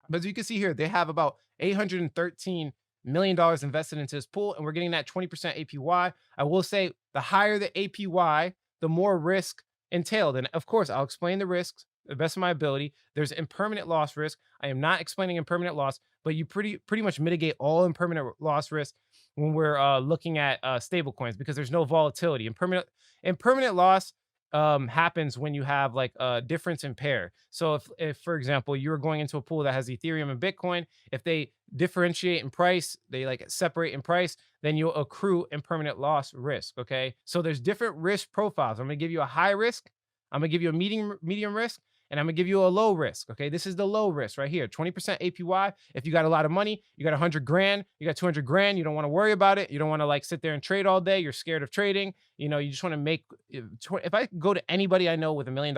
But as you can see here, they have about $813 million invested into this pool, and we're getting that 20% APY. I will say the higher the APY, the more risk entailed. And of course, I'll explain the risks the best of my ability. There's impermanent loss risk. I am not explaining impermanent loss, but you pretty much mitigate all impermanent loss risk when we're looking at stable coins because there's no volatility. Impermanent loss happens when you have like a difference in pair. So if for example you're going into a pool that has Ethereum and Bitcoin, if they differentiate in price, they like separate in price, then you'll accrue impermanent loss risk. Okay, so there's different risk profiles. I'm gonna give you a high risk, I'm gonna give you a medium risk, and I'm gonna give you a low risk. Okay, this is the low risk right here, 20% APY. If you got a lot of money, you got 100 grand, you got 200 grand, you don't want to worry about it. You don't want to like sit there and trade all day. You're scared of trading. You just want to make. If I go to anybody I know with $1 million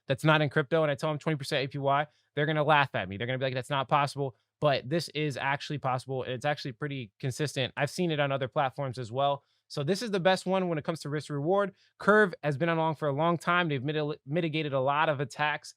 that's not in crypto and I tell them 20% APY, they're gonna laugh at me. They're gonna be like, "That's not possible." But this is actually possible. It's actually pretty consistent. I've seen it on other platforms as well. So this is the best one when it comes to risk reward. Curve has been along for a long time. They've mitigated a lot of attacks.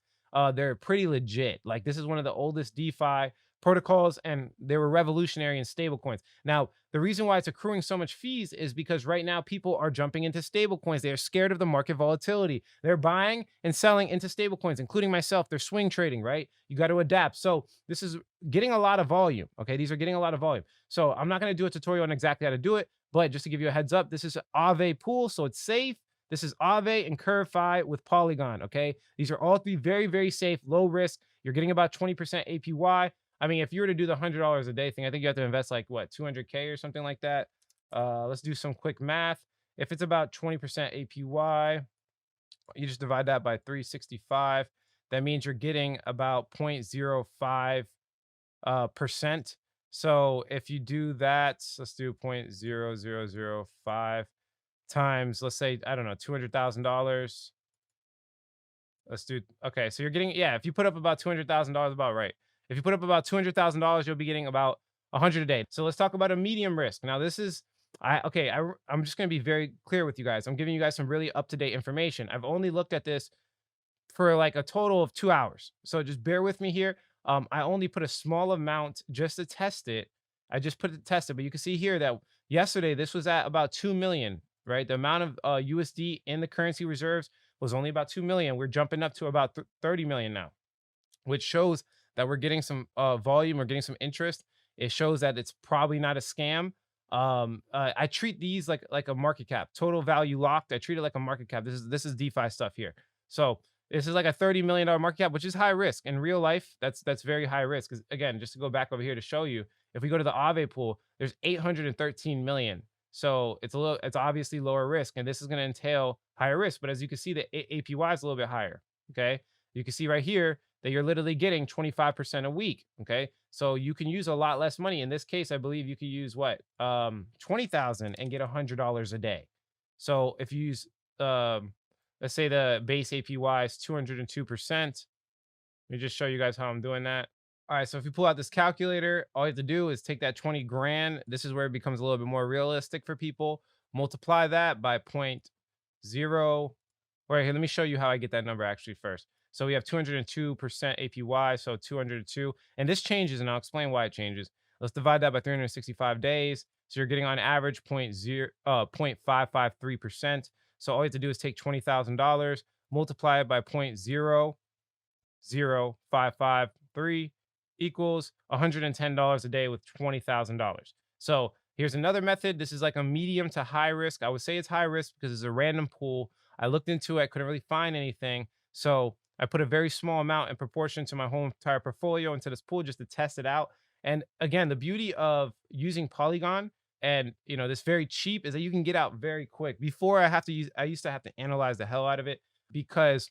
They're pretty legit. Like this is one of the oldest DeFi protocols, and they were revolutionary in stablecoins. Now, the reason why it's accruing so much fees is because right now people are jumping into stablecoins. They are scared of the market volatility. They're buying and selling into stablecoins, including myself. They're swing trading, right? You got to adapt. So this is getting a lot of volume. Okay, these are getting a lot of volume. So I'm not going to do a tutorial on exactly how to do it, but just to give you a heads up, this is an Aave pool, so it's safe. This is Aave and CurveFi with Polygon. Okay, these are all three very, very safe, low risk. You're getting about 20% APY. I mean, if you were to do the $100 a day thing, I think you have to invest like what, 200K or something like that. Let's do some quick math. If it's about 20% APY, you just divide that by 365. That means you're getting about 0.05 percent. So if you do that, let's do 0.0005 times, let's say, I don't know, $200,000. Let's do, okay. So you're getting, yeah, if you put up about $200,000, about right. If you put up about $200,000, you'll be getting about 100 a day. So let's talk about a medium risk. Now, this is, I'm just going to be very clear with you guys. I'm giving you guys some really up to date information. I've only looked at this for like a total of 2 hours. So just bear with me here. I only put a small amount just to test it. I just put it to test it, but you can see here that yesterday this was at about 2 million, right? The amount of USD in the currency reserves was only about 2 million. We're jumping up to about 30 million now, which shows that we're getting some volume, we're getting some interest. It shows that it's probably not a scam. I treat these like a market cap, total value locked. I treat it like a market cap. This is DeFi stuff here. So this is like a $30 million market cap, which is high risk. In real life, that's very high risk. Because again, just to go back over here to show you, if we go to the Aave pool, there's 813 million. So it's obviously lower risk, and this is going to entail higher risk. But as you can see, the APY is a little bit higher. Okay, you can see right here that you're literally getting 25% a week. Okay, so you can use a lot less money. In this case, I believe you could use what 20,000 and get $100 a day. So if you use let's say the base APY is 202%. Let me just show you guys how I'm doing that. All right, so if you pull out this calculator, all you have to do is take that 20 grand. This is where it becomes a little bit more realistic for people. Multiply that by point zero. All right, here, let me show you how I get that number actually first. So we have 202% APY, so 202. And this changes, and I'll explain why it changes. Let's divide that by 365 days. So you're getting on average 0.553%. So all you have to do is take $20,000, multiply it by 0.00553 equals $110 a day with $20,000. So here's another method. This is like a medium to high risk. I would say it's high risk because it's a random pool. I looked into it, couldn't really find anything. So I put a very small amount in proportion to my whole entire portfolio into this pool just to test it out. And again, the beauty of using Polygon and this very cheap is that you can get out very quick. Before I used to have to analyze the hell out of it because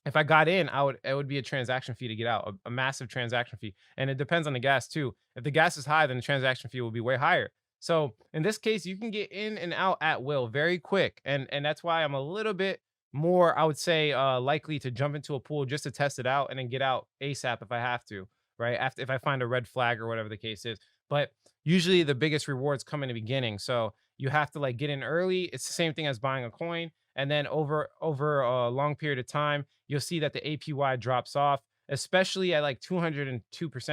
if I got in, it would be a transaction fee to get out, a massive transaction fee. And it depends on the gas too. If the gas is high, then the transaction fee will be way higher. So in this case, you can get in and out at will very quick. And that's why I'm a little bit more, I would say, likely to jump into a pool just to test it out and then get out ASAP if I have to, right? If I find a red flag or whatever the case is. But usually the biggest rewards come in the beginning. So you have to like get in early. It's the same thing as buying a coin. And then over a long period of time, you'll see that the APY drops off. especially at like 202%.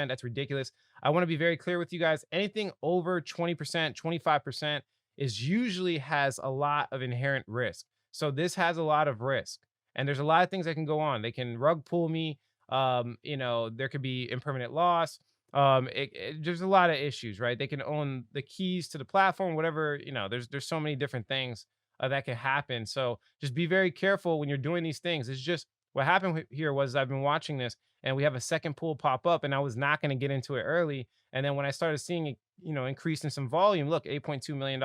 That's ridiculous. I want to be very clear with you guys. Anything over 20%, 25% is usually has a lot of inherent risk. So this has a lot of risk. And there's a lot of things that can go on. They can rug pull me. There could be impermanent loss. There's a lot of issues, right? They can own the keys to the platform, whatever. There's so many different things that can happen. So just be very careful when you're doing these things. It's just what happened here was I've been watching this and we have a second pool pop up, and I was not going to get into it early. And then when I started seeing it, increase in some volume, look, $8.2 million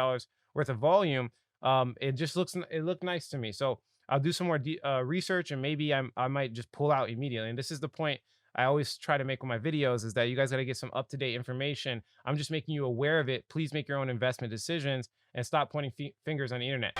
worth of volume. It looked nice to me. So I'll do some more research, and maybe I might just pull out immediately. And this is the point I always try to make with my videos, is that you guys got to get some up to date information. I'm just making you aware of it. Please make your own investment decisions and stop pointing fingers on the internet.